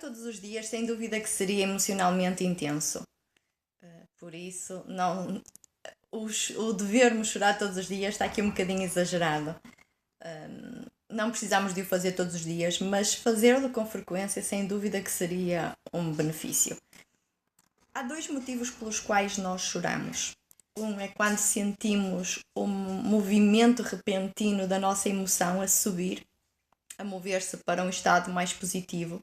Todos os dias, sem dúvida que seria emocionalmente intenso. Por isso, não, o devermos chorar todos os dias está aqui um bocadinho exagerado. Não precisamos de o fazer todos os dias, mas fazê-lo com frequência, sem dúvida que seria um benefício. Há dois motivos pelos quais nós choramos. Um é quando sentimos um movimento repentino da nossa emoção a subir, a mover-se para um estado mais positivo.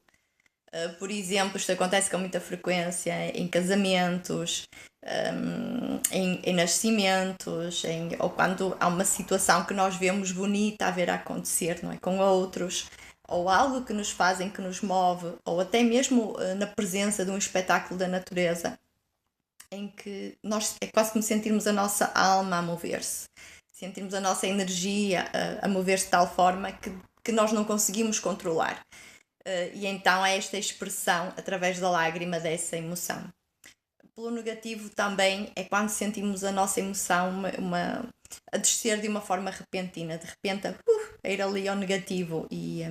Por exemplo, isto acontece com muita frequência em casamentos, em nascimentos, ou quando há uma situação que nós vemos bonita a ver a acontecer, não é? Com outros, ou algo que nos fazem, que nos move, ou até mesmo na presença de um espetáculo da natureza, em que nós é quase como sentirmos a nossa alma a mover-se, sentirmos a nossa energia a mover-se de tal forma que nós não conseguimos controlar. E então é esta expressão através da lágrima dessa emoção. Pelo negativo também é quando sentimos a nossa emoção a descer de uma forma repentina, de repente a ir ali ao negativo e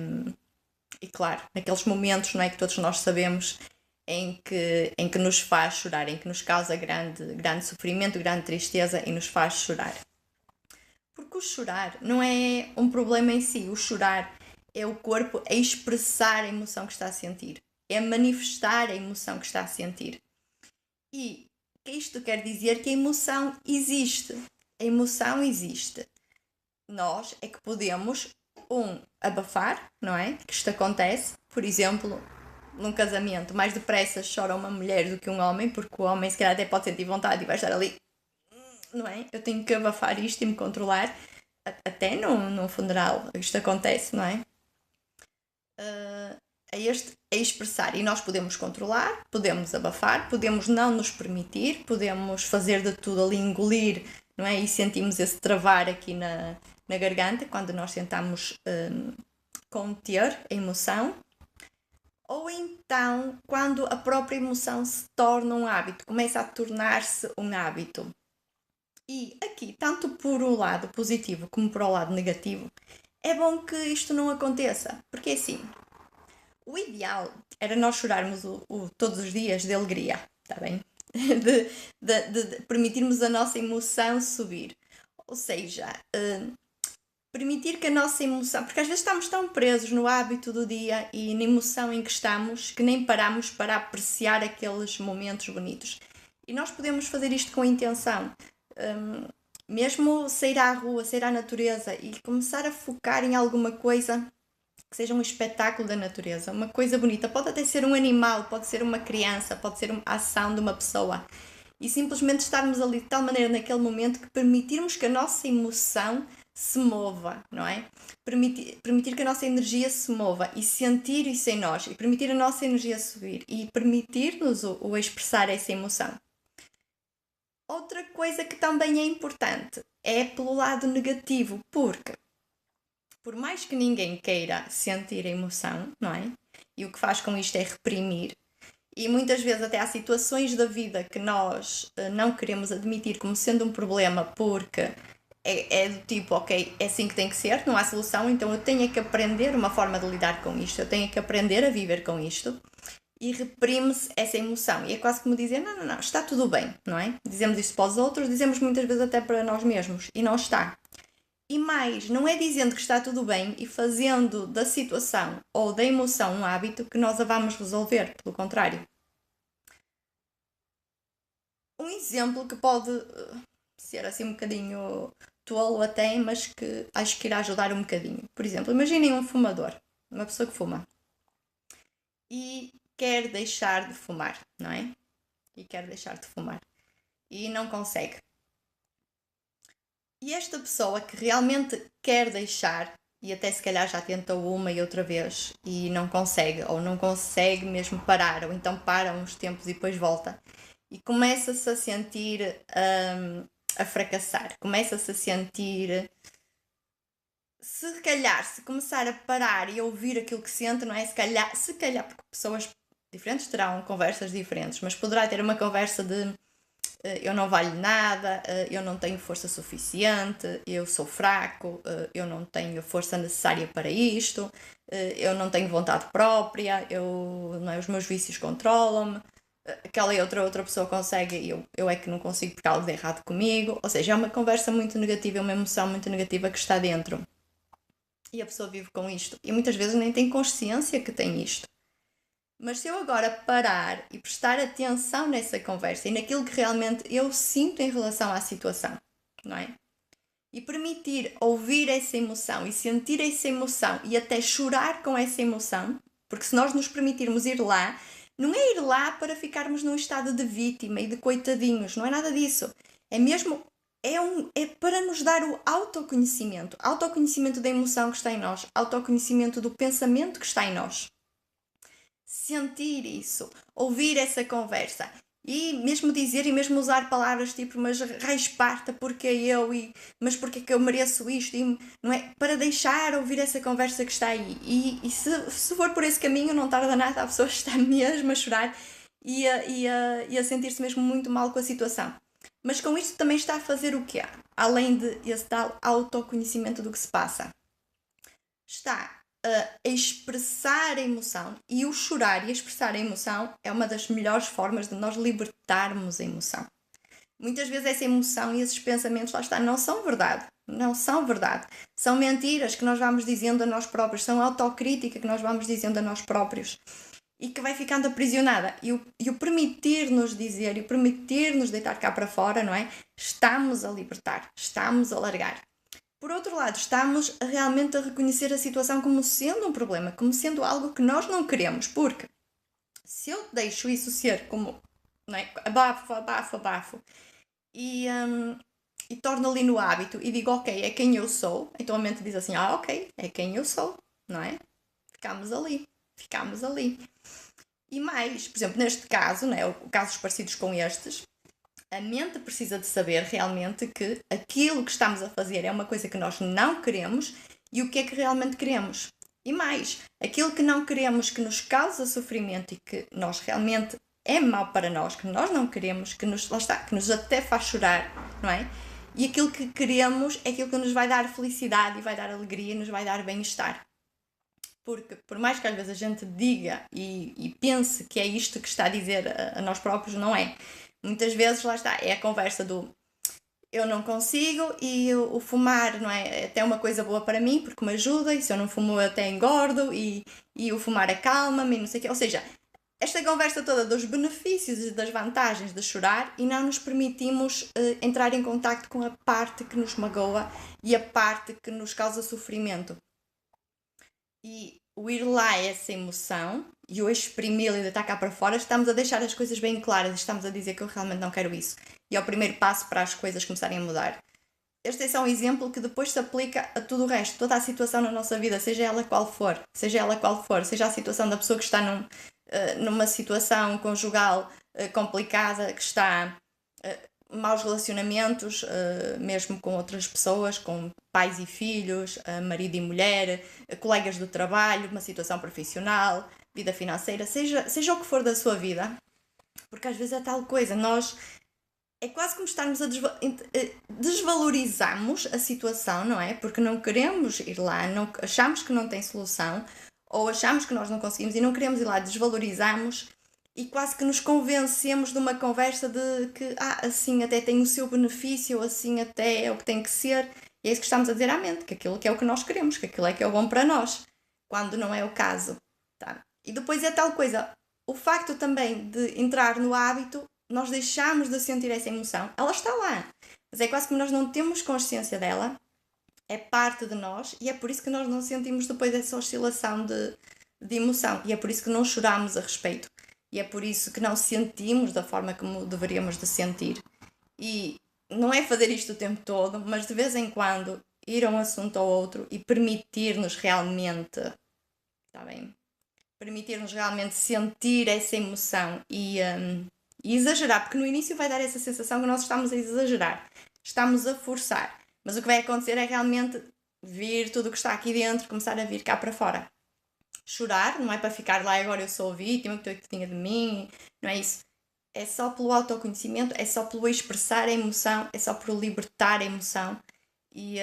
claro, naqueles momentos, não é, que todos nós sabemos em que nos faz chorar, em que nos causa grande sofrimento, grande tristeza e nos faz chorar. Porque o chorar não é um problema em si, o chorar é o corpo a expressar a emoção que está a sentir, é manifestar a emoção que está a sentir. E isto quer dizer que a emoção existe. A emoção existe. Nós é que podemos, abafar, não é? Que isto acontece, por exemplo, num casamento, mais depressa chora uma mulher do que um homem, porque o homem se calhar até pode sentir vontade e vai estar ali, não é? Eu tenho que abafar isto e me controlar. Até num funeral isto acontece, não é? A expressar, e nós podemos controlar, podemos abafar, podemos não nos permitir, podemos fazer de tudo ali, engolir, não é? E sentimos esse travar aqui na garganta quando nós tentamos conter a emoção. Ou então quando a própria emoção se torna um hábito, começa a tornar-se um hábito. E aqui, tanto por um lado positivo como por um lado negativo, é bom que isto não aconteça, porque assim, o ideal era nós chorarmos todos os dias de alegria, está bem? De permitirmos a nossa emoção subir. Ou seja, permitir que a nossa emoção, porque às vezes estamos tão presos no hábito do dia e na emoção em que estamos que nem paramos para apreciar aqueles momentos bonitos. E nós podemos fazer isto com intenção. Mesmo sair à rua, sair à natureza e começar a focar em alguma coisa que seja um espetáculo da natureza, uma coisa bonita. Pode até ser um animal, pode ser uma criança, pode ser uma ação de uma pessoa. E simplesmente estarmos ali de tal maneira naquele momento que permitirmos que a nossa emoção se mova, não é? Permitir que a nossa energia se mova e sentir isso em nós e permitir a nossa energia subir e permitir-nos o expressar essa emoção. Outra coisa que também é importante é pelo lado negativo, porque por mais que ninguém queira sentir a emoção, não é? E o que faz com isto é reprimir. E muitas vezes até há situações da vida que nós não queremos admitir como sendo um problema porque é do tipo, ok, é assim que tem que ser, não há solução, então eu tenho que aprender uma forma de lidar com isto, eu tenho que aprender a viver com isto. E reprime-se essa emoção. E é quase como dizer, não, está tudo bem, não é? Dizemos isto para os outros, dizemos muitas vezes até para nós mesmos. E não está. E mais, não é dizendo que está tudo bem e fazendo da situação ou da emoção um hábito que nós a vamos resolver, pelo contrário. Um exemplo que pode ser assim um bocadinho tolo até, mas que acho que irá ajudar um bocadinho. Por exemplo, imaginem um fumador, uma pessoa que fuma e quer deixar de fumar, não é? E quer deixar de fumar e não consegue. E esta pessoa que realmente quer deixar, e até se calhar já tentou uma e outra vez e não consegue, ou não consegue mesmo parar, ou então para uns tempos e depois volta, e começa-se a sentir a fracassar, começa-se a sentir, se calhar, se começar a parar e a ouvir aquilo que sente, não é? Se calhar, porque pessoas diferentes terão conversas diferentes, mas poderá ter uma conversa de eu não valho nada, eu não tenho força suficiente, eu sou fraco, eu não tenho a força necessária para isto, eu não tenho vontade própria, não é, os meus vícios controlam-me, aquela outra pessoa consegue e eu é que não consigo porque há algo de errado comigo. Ou seja, é uma conversa muito negativa, é uma emoção muito negativa que está dentro. E a pessoa vive com isto. E muitas vezes nem tem consciência que tem isto. Mas se eu agora parar e prestar atenção nessa conversa e naquilo que realmente eu sinto em relação à situação, não é? E permitir ouvir essa emoção e sentir essa emoção e até chorar com essa emoção, porque se nós nos permitirmos ir lá, não é ir lá para ficarmos num estado de vítima e de coitadinhos, não é nada disso. É mesmo, é para nos dar o autoconhecimento da emoção que está em nós, autoconhecimento do pensamento que está em nós. Sentir isso, ouvir essa conversa e mesmo dizer e mesmo usar palavras tipo mas rasparta porque eu mas porque é que eu mereço isto e, não é? Para deixar ouvir essa conversa que está aí e se for por esse caminho não tarda nada, a pessoa está mesmo a chorar e a sentir-se mesmo muito mal com a situação. Mas com isto também está a fazer o quê? Além de esse tal autoconhecimento do que se passa. Está a expressar a emoção e o chorar e expressar a emoção é uma das melhores formas de nós libertarmos a emoção. Muitas vezes essa emoção e esses pensamentos, lá está, não são verdade. Não são verdade. São mentiras que nós vamos dizendo a nós próprios, são autocrítica que nós vamos dizendo a nós próprios e que vai ficando aprisionada. E o permitir-nos dizer e o permitir-nos deitar cá para fora, não é? Estamos a libertar, estamos a largar. Por outro lado, estamos realmente a reconhecer a situação como sendo um problema, como sendo algo que nós não queremos, porque se eu deixo isso ser como, não é? Abafo, e torno ali no hábito e digo, ok, é quem eu sou, então a mente diz assim, ok, é quem eu sou, não é? Ficamos ali. E mais, por exemplo, neste caso, né, casos parecidos com estes, a mente precisa de saber realmente que aquilo que estamos a fazer é uma coisa que nós não queremos e o que é que realmente queremos. E mais, aquilo que não queremos que nos causa sofrimento e que nós realmente é mau para nós, que nós não queremos, que nos, lá está, que nos até faz chorar, não é? E aquilo que queremos é aquilo que nos vai dar felicidade e vai dar alegria e nos vai dar bem-estar. Porque por mais que às vezes a gente diga e pense que é isto que está a dizer a nós próprios, não é. Muitas vezes, lá está, é a conversa do eu não consigo e o fumar não é até uma coisa boa para mim porque me ajuda e se eu não fumo eu até engordo e o fumar acalma-me e não sei o quê. Ou seja, esta conversa toda dos benefícios e das vantagens de chorar e não nos permitimos entrar em contacto com a parte que nos magoa e a parte que nos causa sofrimento. E o ir lá é essa emoção e o exprimir e deitar cá para fora, estamos a deixar as coisas bem claras, estamos a dizer que eu realmente não quero isso. E é o primeiro passo para as coisas começarem a mudar. Este é só um exemplo que depois se aplica a tudo o resto, toda a situação na nossa vida, seja ela qual for, seja a situação da pessoa que está numa situação conjugal complicada, que está maus relacionamentos, mesmo com outras pessoas, com pais e filhos, marido e mulher, colegas do trabalho, uma situação profissional, vida financeira, seja o que for da sua vida, porque às vezes é tal coisa, nós é quase como estarmos a desvalorizamos a situação, não é? Porque não queremos ir lá, não, achamos que não tem solução, ou achamos que nós não conseguimos e não queremos ir lá, desvalorizamos e quase que nos convencemos de uma conversa de que assim até tem o seu benefício, assim até é o que tem que ser. E é isso que estamos a dizer à mente, que aquilo que é o que nós queremos, que aquilo é que é o bom para nós, quando não é o caso. Tá? E depois é tal coisa, o facto também de entrar no hábito, nós deixamos de sentir essa emoção, ela está lá, mas é quase como nós não temos consciência dela, é parte de nós e é por isso que nós não sentimos depois essa oscilação de emoção e é por isso que não choramos a respeito. E é por isso que não sentimos da forma como deveríamos de sentir. E não é fazer isto o tempo todo, mas de vez em quando ir a um assunto ou outro e permitir-nos realmente, está bem? Permitir-nos realmente sentir essa emoção e exagerar, porque no início vai dar essa sensação que nós estamos a exagerar, estamos a forçar. Mas o que vai acontecer é realmente vir tudo o que está aqui dentro, começar a vir cá para fora. Chorar, não é para ficar lá agora eu sou a vítima, que tu tinha de mim, não é isso. é só pelo autoconhecimento, é só pelo expressar a emoção, é só por libertar a emoção e,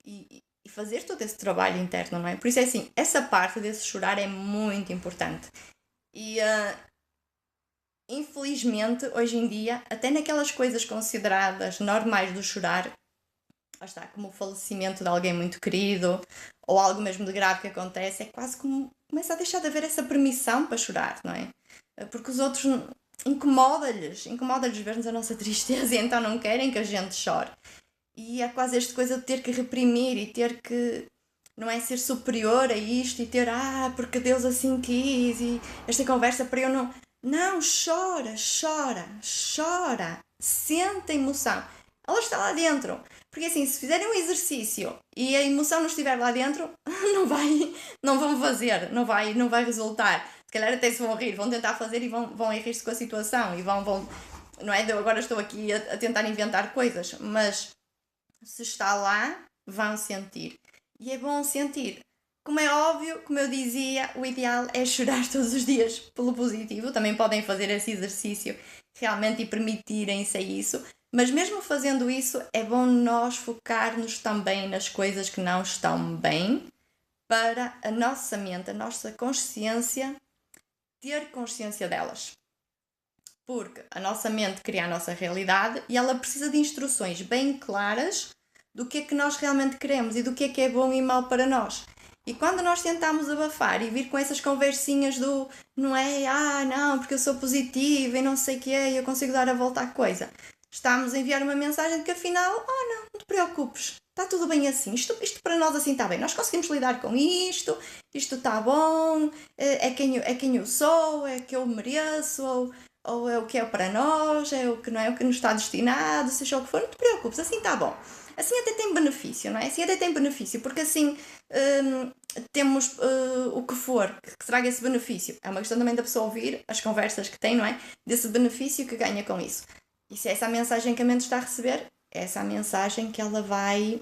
e fazer todo esse trabalho interno, não é? Por isso é assim, essa parte desse chorar é muito importante. E infelizmente, hoje em dia, até naquelas coisas consideradas normais do chorar, lá está, como o falecimento de alguém muito querido, ou algo mesmo de grave que acontece, é quase como começa a deixar de haver essa permissão para chorar, não é? Porque os outros incomoda-lhes ver-nos a nossa tristeza e então não querem que a gente chore. E há quase esta coisa de ter que reprimir e ter que, não é, ser superior a isto e ter, porque Deus assim quis e esta conversa para eu não... Não, chora, chora, chora, sente a emoção. Ela está lá dentro. Porque assim, se fizerem um exercício e a emoção não estiver lá dentro, não vão fazer, não vai resultar. Se calhar até se vão rir, vão tentar fazer e vão rir-se com a situação e vão, não é? Eu agora estou aqui a tentar inventar coisas, mas se está lá, vão sentir. E é bom sentir. Como é óbvio, como eu dizia, o ideal é chorar todos os dias pelo positivo. Também podem fazer esse exercício realmente e permitirem-se a isso. Mas mesmo fazendo isso, é bom nós focar-nos também nas coisas que não estão bem para a nossa mente, a nossa consciência, ter consciência delas. Porque a nossa mente cria a nossa realidade e ela precisa de instruções bem claras do que é que nós realmente queremos e do que é bom e mau para nós. E quando nós tentamos abafar e vir com essas conversinhas do não é, não, porque eu sou positiva e não sei o que é, eu consigo dar a volta à coisa. Estamos a enviar uma mensagem de que afinal, não te preocupes, está tudo bem assim, isto para nós assim está bem, nós conseguimos lidar com isto está bom, é quem eu sou, é que eu mereço, ou é o que é para nós, é o que não é o que nos está destinado, seja o que for, não te preocupes, assim está bom. Assim até tem benefício, não é? Assim até tem benefício, porque assim temos o que for que traga esse benefício. É uma questão também da pessoa ouvir as conversas que tem, não é? Desse benefício que ganha com isso. E se é essa a mensagem que a mente está a receber, é essa a mensagem que ela vai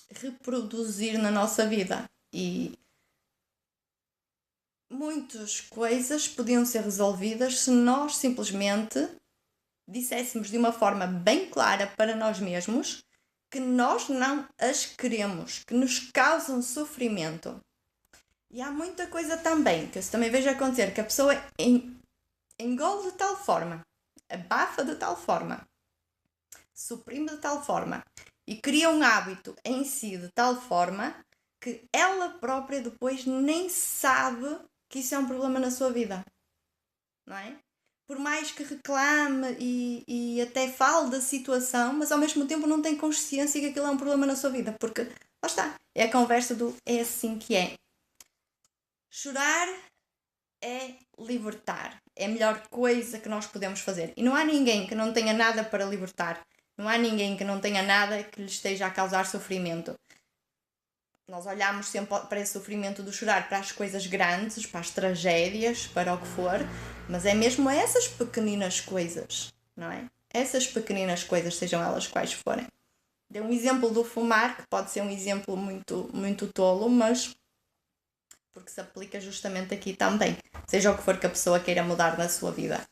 reproduzir na nossa vida. E muitas coisas podiam ser resolvidas se nós simplesmente disséssemos de uma forma bem clara para nós mesmos que nós não as queremos, que nos causam sofrimento. E há muita coisa também, que eu também vejo acontecer, que a pessoa engole de tal forma, abafa de tal forma, suprime de tal forma e cria um hábito em si de tal forma que ela própria depois nem sabe que isso é um problema na sua vida, não é? Por mais que reclame e até fale da situação, mas ao mesmo tempo não tem consciência que aquilo é um problema na sua vida, porque, lá está, é a conversa do é assim que é. Chorar é libertar, é a melhor coisa que nós podemos fazer. E não há ninguém que não tenha nada para libertar, não há ninguém que não tenha nada que lhe esteja a causar sofrimento. Nós olhamos sempre para esse sofrimento do chorar, para as coisas grandes, para as tragédias, para o que for, mas é mesmo essas pequeninas coisas, não é? Essas pequeninas coisas, sejam elas quais forem. Dei um exemplo do fumar, que pode ser um exemplo muito, muito tolo, mas porque se aplica justamente aqui também, seja o que for que a pessoa queira mudar na sua vida.